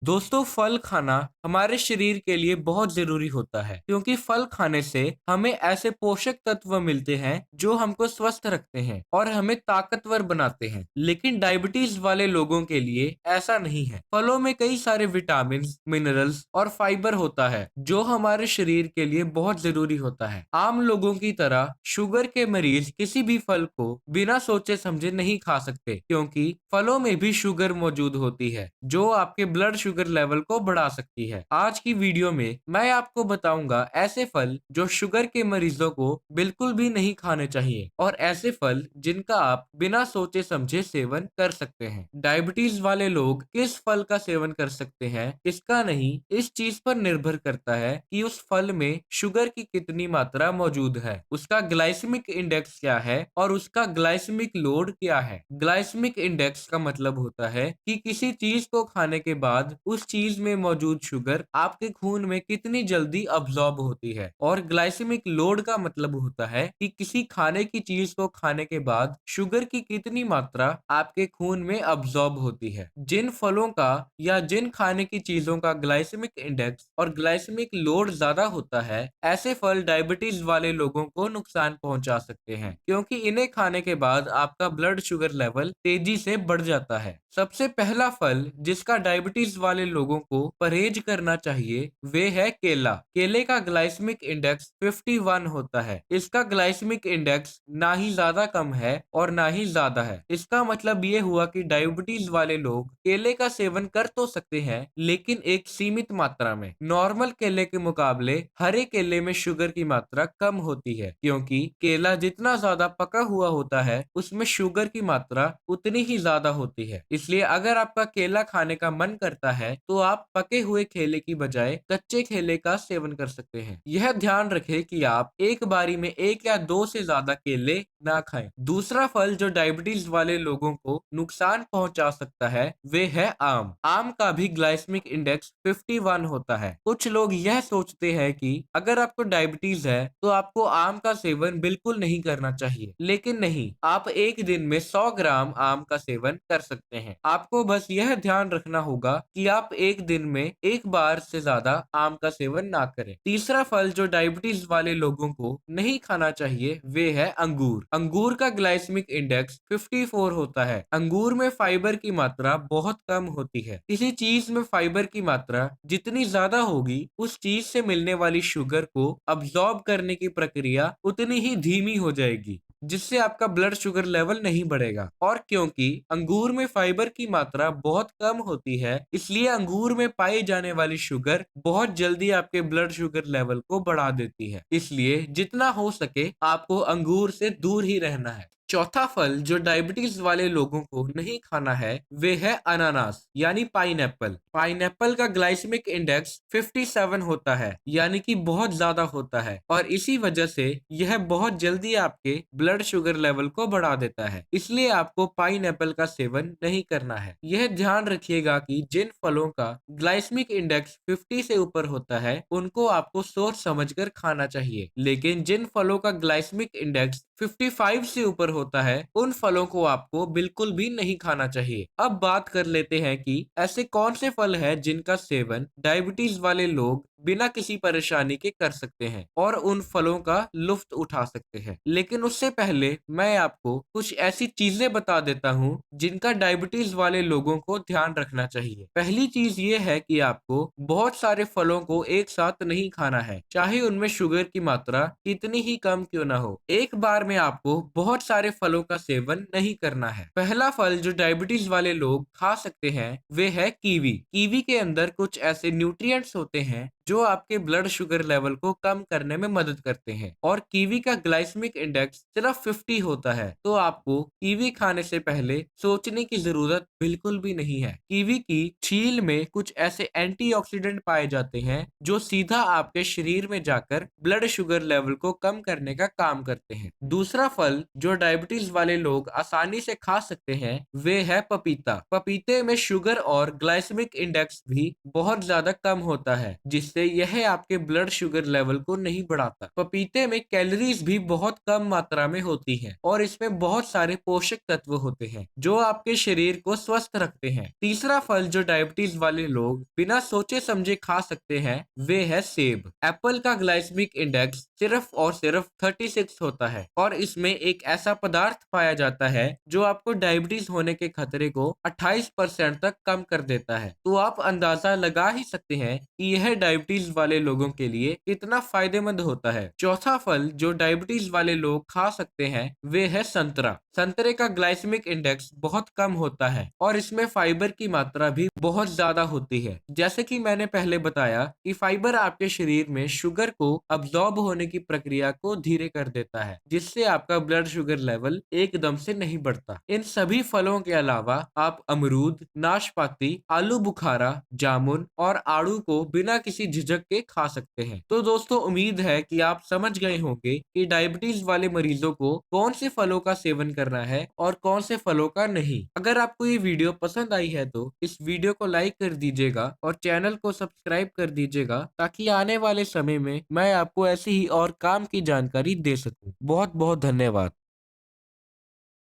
दोस्तों, फल खाना हमारे शरीर के लिए बहुत जरूरी होता है क्योंकि फल खाने से हमें ऐसे पोषक तत्व मिलते हैं जो हमको स्वस्थ रखते हैं और हमें ताकतवर बनाते हैं। लेकिन डायबिटीज वाले लोगों के लिए ऐसा नहीं है। फलों में कई सारे विटामिन, मिनरल्स और फाइबर होता है जो हमारे शरीर के लिए बहुत जरूरी होता है। आम लोगों की तरह शुगर के मरीज किसी भी फल को बिना सोचे समझे नहीं खा सकते क्योंकि फलों में भी शुगर मौजूद होती है जो आपके ब्लड शुगर लेवल को बढ़ा सकती है। आज की वीडियो में मैं आपको बताऊंगा ऐसे फल जो शुगर के मरीजों को बिल्कुल भी नहीं खाने चाहिए और ऐसे फल जिनका आप बिना सोचे समझे सेवन कर सकते हैं। डायबिटीज वाले लोग किस फल का सेवन कर सकते हैं इसका नहीं, इस चीज पर निर्भर करता है कि उस फल में शुगर की कितनी मात्रा मौजूद है, उसका ग्लाइसेमिक इंडेक्स क्या है और उसका ग्लाइसेमिक लोड क्या है। ग्लाइसेमिक इंडेक्स का मतलब होता है कि किसी चीज को खाने के बाद उस चीज में मौजूद शुगर आपके खून में कितनी जल्दी अब्सॉर्ब होती है, और ग्लाइसेमिक लोड का मतलब होता है कि किसी खाने की चीज को खाने के बाद शुगर की कितनी मात्रा आपके खून में अब्सॉर्ब होती है। जिन फलों का या जिन खाने की चीजों का ग्लाइसेमिक इंडेक्स और ग्लाइसेमिक लोड ज्यादा होता है, ऐसे फल डायबिटीज वाले लोगों को नुकसान पहुंचा सकते हैं क्योंकि इन्हें खाने के बाद आपका ब्लड शुगर लेवल तेजी से बढ़ जाता है। सबसे पहला फल जिसका डायबिटीज वाले लोगों को परहेज करना चाहिए वे है केला। केले का ग्लाइसेमिक इंडेक्स 51 होता है। इसका ग्लाइसेमिक इंडेक्स ना ही ज्यादा कम है और ना ही ज्यादा है। इसका मतलब ये हुआ कि डायबिटीज वाले लोग केले का सेवन कर तो सकते हैं लेकिन एक सीमित मात्रा में। नॉर्मल केले के मुकाबले हरे केले में शुगर की मात्रा कम होती है क्योंकि केला जितना ज्यादा पका हुआ होता है उसमें शुगर की मात्रा उतनी ही ज्यादा होती है। इसलिए अगर आपका केला खाने का मन करता है तो आप पके हुए केले की बजाय कच्चे केले का सेवन कर सकते हैं। यह ध्यान रखें कि आप एक बारी में एक या दो से ज्यादा केले ना खाएं। दूसरा फल जो डायबिटीज वाले लोगों को नुकसान पहुंचा सकता है वे है आम। आम का भी ग्लाइसेमिक इंडेक्स 51 होता है। कुछ लोग यह सोचते हैं कि अगर आपको डायबिटीज है तो आपको आम का सेवन बिल्कुल नहीं करना चाहिए, लेकिन नहीं, आप एक दिन में 100 ग्राम आम का सेवन कर सकते हैं। आपको बस यह ध्यान रखना होगा कि आप एक दिन में एक बार से ज्यादा आम का सेवन ना करें। तीसरा फल जो डायबिटीज वाले लोगों को नहीं खाना चाहिए वे है अंगूर। अंगूर का ग्लाइसेमिक इंडेक्स 54 होता है। अंगूर में फाइबर की मात्रा बहुत कम होती है। किसी चीज में फाइबर की मात्रा जितनी ज्यादा होगी उस चीज से मिलने वाली शुगर को अब्सॉर्ब करने की प्रक्रिया उतनी ही धीमी हो जाएगी जिससे आपका ब्लड शुगर लेवल नहीं बढ़ेगा। और क्योंकि अंगूर में फाइबर की मात्रा बहुत कम होती है इसलिए अंगूर में पाई जाने वाली शुगर बहुत जल्दी आपके ब्लड शुगर लेवल को बढ़ा देती है। इसलिए जितना हो सके आपको अंगूर से दूर ही रहना है। चौथा फल जो डायबिटीज वाले लोगों को नहीं खाना है वे है अनानास यानी पाइनएप्पल। पाइनएप्पल का ग्लाइसेमिक इंडेक्स 57 होता है यानी कि बहुत ज्यादा होता है और इसी वजह से यह बहुत जल्दी आपके ब्लड शुगर लेवल को बढ़ा देता है। इसलिए आपको पाइनएप्पल का सेवन नहीं करना है। यह ध्यान रखिएगा कि जिन फलों का ग्लाइसेमिक इंडेक्स 50 से ऊपर होता है उनको आपको सोच समझकर खाना चाहिए, लेकिन जिन फलों का ग्लाइसेमिक इंडेक्स 55 से ऊपर होता है उन फलों को आपको बिल्कुल भी नहीं खाना चाहिए। अब बात कर लेते हैं कि ऐसे कौन से फल हैं जिनका सेवन डायबिटीज वाले लोग बिना किसी परेशानी के कर सकते हैं और उन फलों का लुफ्त उठा सकते हैं। लेकिन उससे पहले मैं आपको कुछ ऐसी चीजें बता देता हूँ जिनका डायबिटीज वाले लोगों को ध्यान रखना चाहिए। पहली चीज ये है कि आपको बहुत सारे फलों को एक साथ नहीं खाना है, चाहे उनमें शुगर की मात्रा कितनी ही कम क्यों ना हो। एक बार में आपको बहुत सारे फलों का सेवन नहीं करना है। पहला फल जो डायबिटीज वाले लोग खा सकते हैं वे है कीवी। कीवी के अंदर कुछ ऐसे न्यूट्रिएंट्स होते हैं जो आपके ब्लड शुगर लेवल को कम करने में मदद करते हैं और कीवी का ग्लाइसेमिक इंडेक्स सिर्फ 50 होता है, तो आपको कीवी खाने से पहले सोचने की जरूरत बिल्कुल भी नहीं है। कीवी की छील में कुछ ऐसे एंटीऑक्सीडेंट पाए जाते हैं जो सीधा आपके शरीर में जाकर ब्लड शुगर लेवल को कम करने का काम करते हैं। दूसरा फल जो डायबिटीज वाले लोग आसानी से खा सकते हैं वे है पपीता। पपीते में शुगर और ग्लाइसेमिक इंडेक्स भी बहुत ज्यादा कम होता है जिससे से यह आपके ब्लड शुगर लेवल को नहीं बढ़ाता। पपीते में कैलोरीज भी बहुत कम मात्रा में होती हैं और इसमें बहुत सारे पोषक तत्व होते हैं जो आपके शरीर को स्वस्थ रखते हैं। तीसरा फल जो डायबिटीज वाले लोग बिना सोचे समझे खा सकते हैं वे है सेब। एप्पल का ग्लाइसेमिक इंडेक्स सिर्फ और सिर्फ 36 होता है और इसमें एक ऐसा पदार्थ पाया जाता है जो आपको डायबिटीज होने के खतरे को 28% तक कम कर देता है। तो आप अंदाजा लगा ही सकते हैं कि यह डायबिटीज वाले लोगों के लिए कितना फायदेमंद होता है। चौथा फल जो डायबिटीज वाले लोग खा सकते हैं वे है संतरा। संतरे का ग्लाइसेमिक इंडेक्स बहुत कम होता है और इसमें फाइबर की मात्रा भी बहुत ज्यादा होती है। जैसे कि मैंने पहले बताया कि फाइबर आपके शरीर में शुगर को अब्सॉर्ब होने की प्रक्रिया को धीरे कर देता है जिससे आपका ब्लड शुगर लेवल एकदम से नहीं बढ़ता। इन सभी फलों के अलावा आप अमरूद, नाशपाती, आलू बुखारा, जामुन और आड़ू को बिना किसी झिझक के खा सकते हैं। तो दोस्तों उम्मीद है कि आप समझ गए होंगे कि डायबिटीज वाले मरीजों को कौन से फलों का सेवन करना है और कौन से फलों का नहीं। अगर आपको ये वीडियो पसंद आई है तो इस वीडियो को लाइक कर दीजिएगा और चैनल को सब्सक्राइब कर दीजिएगा ताकि आने वाले समय में मैं आपको ऐसी ही और काम की जानकारी दे सकूं। बहुत बहुत धन्यवाद।